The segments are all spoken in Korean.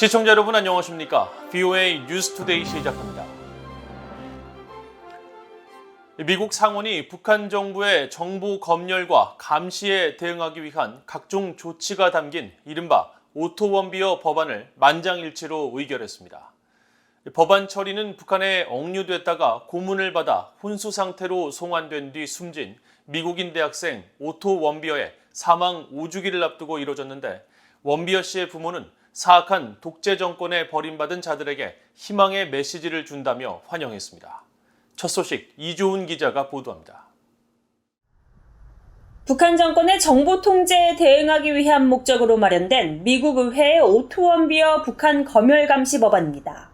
시청자 여러분 안녕하십니까? VOA 뉴스투데이 시작합니다. 미국 상원이 북한 정부의 정보 검열과 감시에 대응하기 위한 각종 조치가 담긴 이른바 오토원비어 법안을 만장일치로 의결했습니다. 법안 처리는 북한에 억류됐다가 고문을 받아 혼수 상태로 송환된 뒤 숨진 미국인 대학생 오토 원비어의 사망 5주기를 앞두고 이뤄졌는데, 원비어 씨의 부모는 사악한 독재 정권에 버림받은 자들에게 희망의 메시지를 준다며 환영했습니다. 첫 소식 이조은 기자가 보도합니다. 북한 정권의 정보 통제에 대응하기 위한 목적으로 마련된 미국 의회의 오토원비어 북한 검열 감시 법안입니다.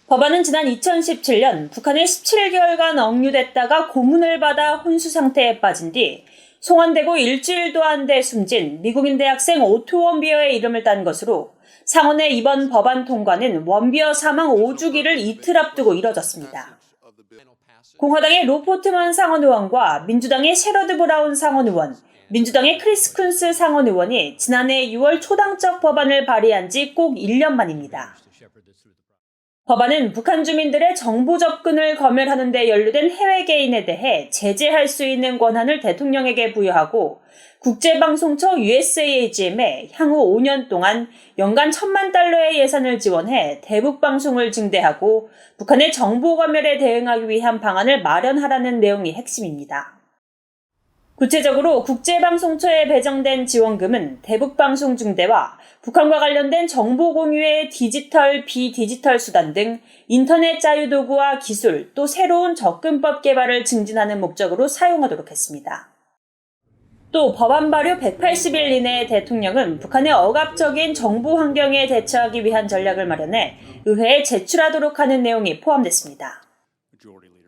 법안은 지난 2017년 북한에 17개월간 억류됐다가 고문을 받아 혼수 상태에 빠진 뒤 송환되고 일주일도 안 돼 숨진 미국인 대학생 오토 원비어의 이름을 딴 것으로 상원의 이번 법안 통과는 원비어 사망 5주기를 이틀 앞두고 이뤄졌습니다. 공화당의 로포트만 상원 의원과 민주당의 셰러드 브라운 상원 의원, 민주당의 크리스 쿤스 상원 의원이 지난해 6월 초당적 법안을 발의한 지 꼭 1년 만입니다. 법안은 북한 주민들의 정보 접근을 검열하는 데 연루된 해외 개인에 대해 제재할 수 있는 권한을 대통령에게 부여하고 국제방송처 USAGM에 향후 5년 동안 연간 $10,000,000의 예산을 지원해 대북방송을 증대하고 북한의 정보 검열에 대응하기 위한 방안을 마련하라는 내용이 핵심입니다. 구체적으로 국제방송처에 배정된 지원금은 대북방송 증대와 북한과 관련된 정보 공유의 디지털, 비디지털 수단 등 인터넷 자유도구와 기술, 또 새로운 접근법 개발을 증진하는 목적으로 사용하도록 했습니다. 또 법안 발효 180일 이내에 대통령은 북한의 억압적인 정보 환경에 대처하기 위한 전략을 마련해 의회에 제출하도록 하는 내용이 포함됐습니다.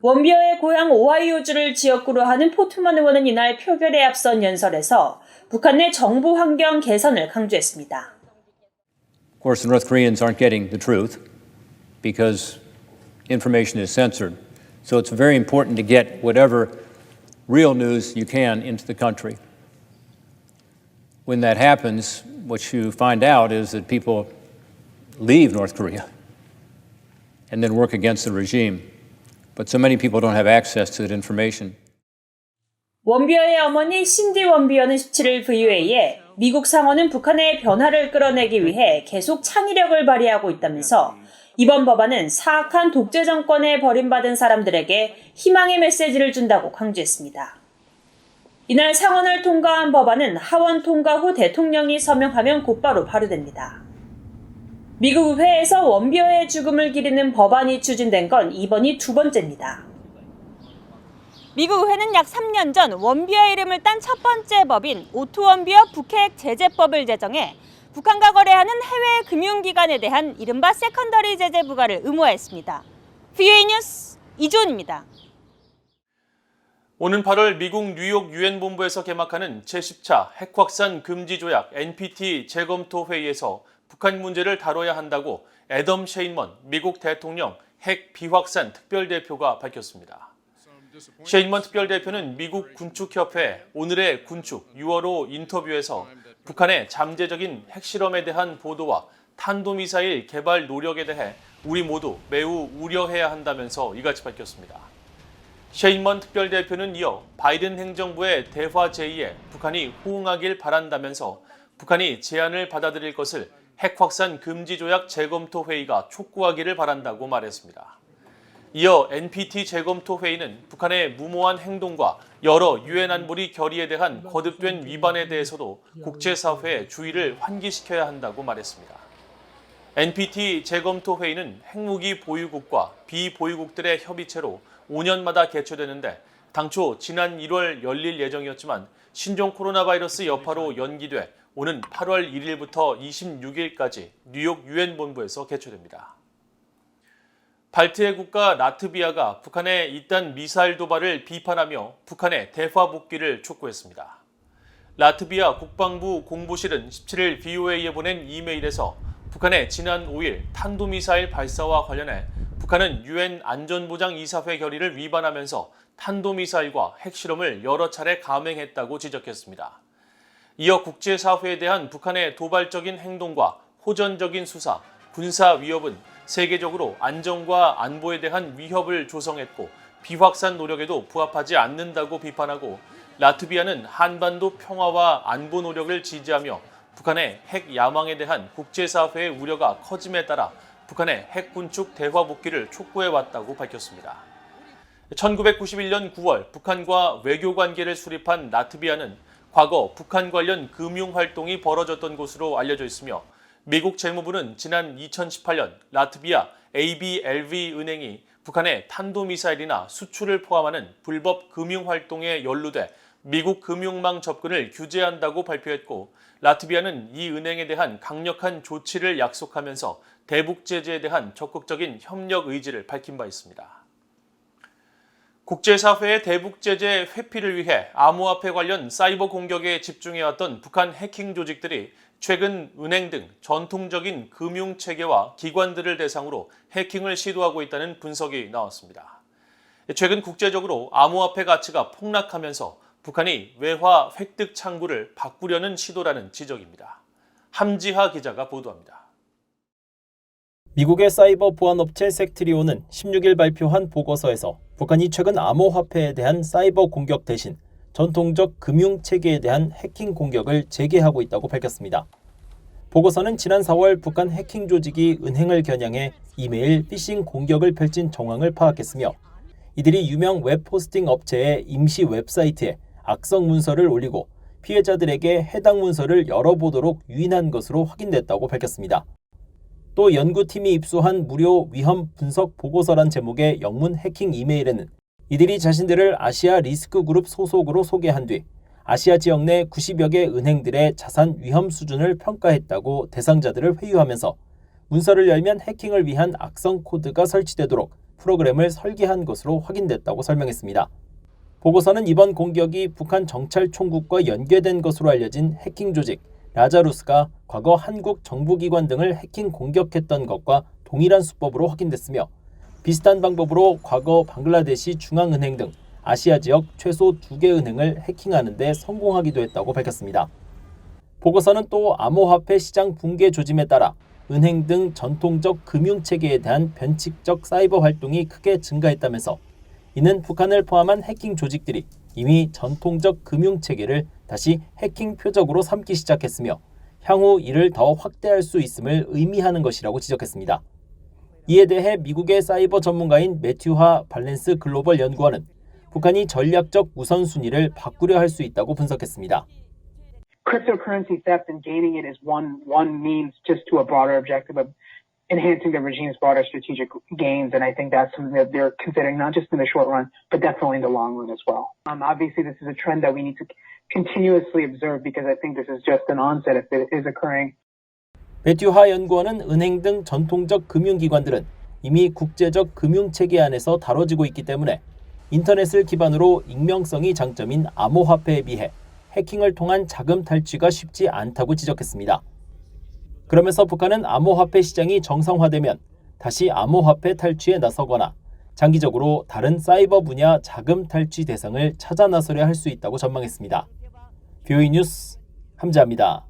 원비어의 고향 오하이오주를 지역구로 하는 포트먼 의원은 이날 표결에 앞선 연설에서 북한 내 정보 환경 개선을 강조했습니다. Of course, the North Koreans aren't getting the truth because information is censored. So it's very important to get whatever real news you can into the country. When that happens, what you find out is that people leave North Korea and then work against the regime. But so many people don't have access to that information. 원비어의 어머니 신디 원비어는 17일 VOA에 미국 상원은 북한의 변화를 끌어내기 위해 계속 창의력을 발휘하고 있다면서 이번 법안은 사악한 독재 정권에 버림받은 사람들에게 희망의 메시지를 준다고 강조했습니다. 이날 상원을 통과한 법안은 하원 통과 후 대통령이 서명하면 곧바로 발효됩니다. 미국 의회에서 원비어의 죽음을 기리는 법안이 추진된 건 이번이 두 번째입니다. 미국 의회는 약 3년 전 원비어의 이름을 딴 첫 번째 법인 오토원비어 북핵 제재법을 제정해 북한과 거래하는 해외 금융기관에 대한 이른바 세컨더리 제재 부과를 의무화했습니다. VOA 뉴스 이조은입니다. 오는 8월 미국 뉴욕 유엔 본부에서 개막하는 제10차 핵 확산 금지 조약 NPT 재검토 회의에서 북한 문제를 다뤄야 한다고 애덤 셰인먼 미국 대통령 핵 비확산 특별대표가 밝혔습니다. 셰인먼 특별대표는 미국 군축협회 오늘의 군축 6월호 인터뷰에서 북한의 잠재적인 핵실험에 대한 보도와 탄도미사일 개발 노력에 대해 우리 모두 매우 우려해야 한다면서 이같이 밝혔습니다. 셰인먼 특별대표는 이어 바이든 행정부의 대화 제의에 북한이 호응하길 바란다면서 북한이 제안을 받아들일 것을 핵 확산 금지 조약 재검토 회의가 촉구하기를 바란다고 말했습니다. 이어 NPT 재검토 회의는 북한의 무모한 행동과 여러 유엔 안보리 결의에 대한 거듭된 위반에 대해서도 국제사회의 주의를 환기시켜야 한다고 말했습니다. NPT 재검토 회의는 핵무기 보유국과 비보유국들의 협의체로 5년마다 개최되는데 당초 지난 1월 열릴 예정이었지만 신종 코로나 바이러스 여파로 연기돼 오는 8월 1일부터 26일까지 뉴욕 유엔 본부에서 개최됩니다. 발트해 국가 라트비아가 북한의 잇단 미사일 도발을 비판하며 북한의 대화 복귀를 촉구했습니다. 라트비아 국방부 공보실은 17일 VOA에 보낸 이메일에서 북한의 지난 5일 탄도미사일 발사와 관련해 북한은 유엔 안전보장이사회 결의를 위반하면서 탄도미사일과 핵실험을 여러 차례 감행했다고 지적했습니다. 이어 국제사회에 대한 북한의 도발적인 행동과 호전적인 수사, 군사 위협은 세계적으로 안정과 안보에 대한 위협을 조성했고 비확산 노력에도 부합하지 않는다고 비판하고 라트비아는 한반도 평화와 안보 노력을 지지하며 북한의 핵 야망에 대한 국제사회의 우려가 커짐에 따라 북한의 핵 군축 대화 복귀를 촉구해왔다고 밝혔습니다. 1991년 9월 북한과 외교 관계를 수립한 라트비아는 과거 북한 관련 금융 활동이 벌어졌던 곳으로 알려져 있으며 미국 재무부는 지난 2018년 라트비아 ABLV 은행이 북한의 탄도미사일이나 수출을 포함하는 불법 금융 활동에 연루돼 미국 금융망 접근을 규제한다고 발표했고 라트비아는 이 은행에 대한 강력한 조치를 약속하면서 대북 제재에 대한 적극적인 협력 의지를 밝힌 바 있습니다. 국제사회의 대북 제재 회피를 위해 암호화폐 관련 사이버 공격에 집중해왔던 북한 해킹 조직들이 최근 은행 등 전통적인 금융체계와 기관들을 대상으로 해킹을 시도하고 있다는 분석이 나왔습니다. 최근 국제적으로 암호화폐 가치가 폭락하면서 북한이 외화 획득 창구를 바꾸려는 시도라는 지적입니다. 함지하 기자가 보도합니다. 미국의 사이버 보안업체 섹트리온은 16일 발표한 보고서에서 북한이 최근 암호화폐에 대한 사이버 공격 대신 전통적 금융체계에 대한 해킹 공격을 재개하고 있다고 밝혔습니다. 보고서는 지난 4월 북한 해킹 조직이 은행을 겨냥해 이메일 피싱 공격을 펼친 정황을 파악했으며 이들이 유명 웹호스팅 업체의 임시 웹사이트에 악성 문서를 올리고 피해자들에게 해당 문서를 열어보도록 유인한 것으로 확인됐다고 밝혔습니다. 또 연구팀이 입수한 무료 위험 분석 보고서란 제목의 영문 해킹 이메일에는 이들이 자신들을 아시아 리스크 그룹 소속으로 소개한 뒤 아시아 지역 내 90여 개 은행들의 자산 위험 수준을 평가했다고 대상자들을 회유하면서 문서를 열면 해킹을 위한 악성 코드가 설치되도록 프로그램을 설계한 것으로 확인됐다고 설명했습니다. 보고서는 이번 공격이 북한 정찰총국과 연계된 것으로 알려진 해킹 조직 라자루스가 과거 한국 정부기관 등을 해킹 공격했던 것과 동일한 수법으로 확인됐으며 비슷한 방법으로 과거 방글라데시 중앙은행 등 아시아 지역 최소 2개 은행을 해킹하는 데 성공하기도 했다고 밝혔습니다. 보고서는 또 암호화폐 시장 붕괴 조짐에 따라 은행 등 전통적 금융체계에 대한 변칙적 사이버 활동이 크게 증가했다면서 이는 북한을 포함한 해킹 조직들이 이미 전통적 금융체계를 다시 해킹 표적으로 삼기 시작했으며 향후 이를 더 확대할 수 있음을 의미하는 것이라고 지적했습니다. 이에 대해 미국의 사이버 전문가인 매튜하 발렌스 글로벌 연구원은 북한이 전략적 우선순위를 바꾸려 할 수 있다고 분석했습니다. Cryptocurrency theft and gaining it is one means just to a broader objective of enhancing the regime's broader strategic gains, and I think that's something that they're considering not just in the short run, but definitely in the long run as well. Obviously, this is a trend that we need to continuously observe because I think this is just an onset if it is occurring. 매튜하 연구원은 은행 등 전통적 금융기관들은 이미 국제적 금융체계 안에서 다뤄지고 있기 때문에 인터넷을 기반으로 익명성이 장점인 암호화폐에 비해 해킹을 통한 자금 탈취가 쉽지 않다고 지적했습니다. 그러면서 북한은 암호화폐 시장이 정상화되면 다시 암호화폐 탈취에 나서거나 장기적으로 다른 사이버 분야 자금 탈취 대상을 찾아 나서려 할 수 있다고 전망했습니다. BOE 뉴스 함지아입니다.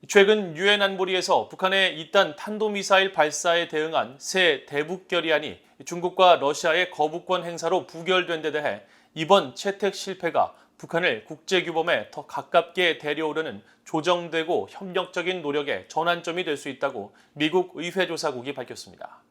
최근 유엔 안보리에서 북한의 잇단 탄도미사일 발사에 대응한 새 대북 결의안이 중국과 러시아의 거부권 행사로 부결된 데 대해 이번 채택 실패가 북한을 국제규범에 더 가깝게 데려오려는 조정되고 협력적인 노력의 전환점이 될 수 있다고 미국 의회조사국이 밝혔습니다.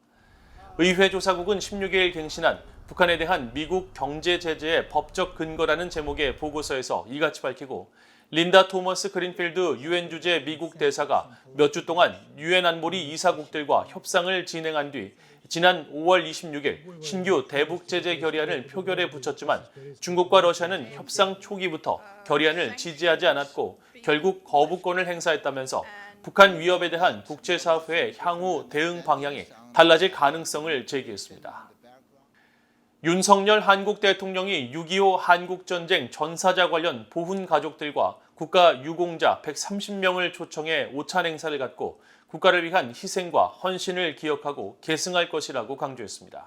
의회조사국은 16일 갱신한 북한에 대한 미국 경제 제재의 법적 근거라는 제목의 보고서에서 이같이 밝히고 린다 토머스 그린필드 유엔 주재 미국 대사가 몇 주 동안 유엔 안보리 이사국들과 협상을 진행한 뒤 지난 5월 26일 신규 대북 제재 결의안을 표결에 붙였지만 중국과 러시아는 협상 초기부터 결의안을 지지하지 않았고 결국 거부권을 행사했다면서 북한 위협에 대한 국제사회의 향후 대응 방향이 달라질 가능성을 제기했습니다. 윤석열 한국 대통령이 6.25 한국전쟁 전사자 관련 보훈 가족들과 국가 유공자 130명을 초청해 오찬 행사를 갖고 국가를 위한 희생과 헌신을 기억하고 계승할 것이라고 강조했습니다.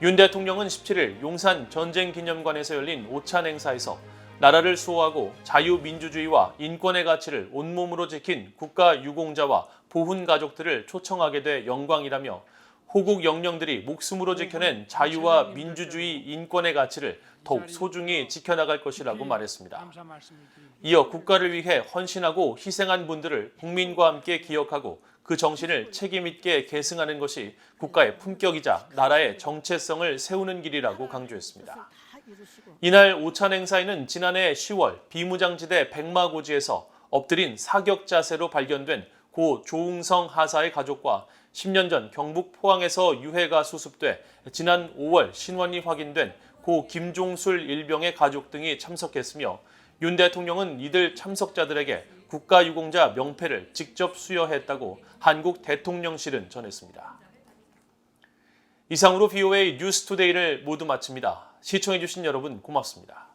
윤 대통령은 17일 용산 전쟁기념관에서 열린 오찬 행사에서 나라를 수호하고 자유민주주의와 인권의 가치를 온몸으로 지킨 국가 유공자와 보훈 가족들을 초청하게 돼 영광이라며 호국 영령들이 목숨으로 지켜낸 자유와 민주주의, 인권의 가치를 더욱 소중히 지켜나갈 것이라고 말했습니다. 이어 국가를 위해 헌신하고 희생한 분들을 국민과 함께 기억하고 그 정신을 책임 있게 계승하는 것이 국가의 품격이자 나라의 정체성을 세우는 길이라고 강조했습니다. 이날 오찬 행사에는 지난해 10월 비무장지대 백마고지에서 엎드린 사격 자세로 발견된 고 조웅성 하사의 가족과 10년 전 경북 포항에서 유해가 수습돼 지난 5월 신원이 확인된 고 김종술 일병의 가족 등이 참석했으며 윤 대통령은 이들 참석자들에게 국가유공자 명패를 직접 수여했다고 한국 대통령실은 전했습니다. 이상으로 BOA 뉴스투데이를 모두 마칩니다. 시청해주신 여러분 고맙습니다.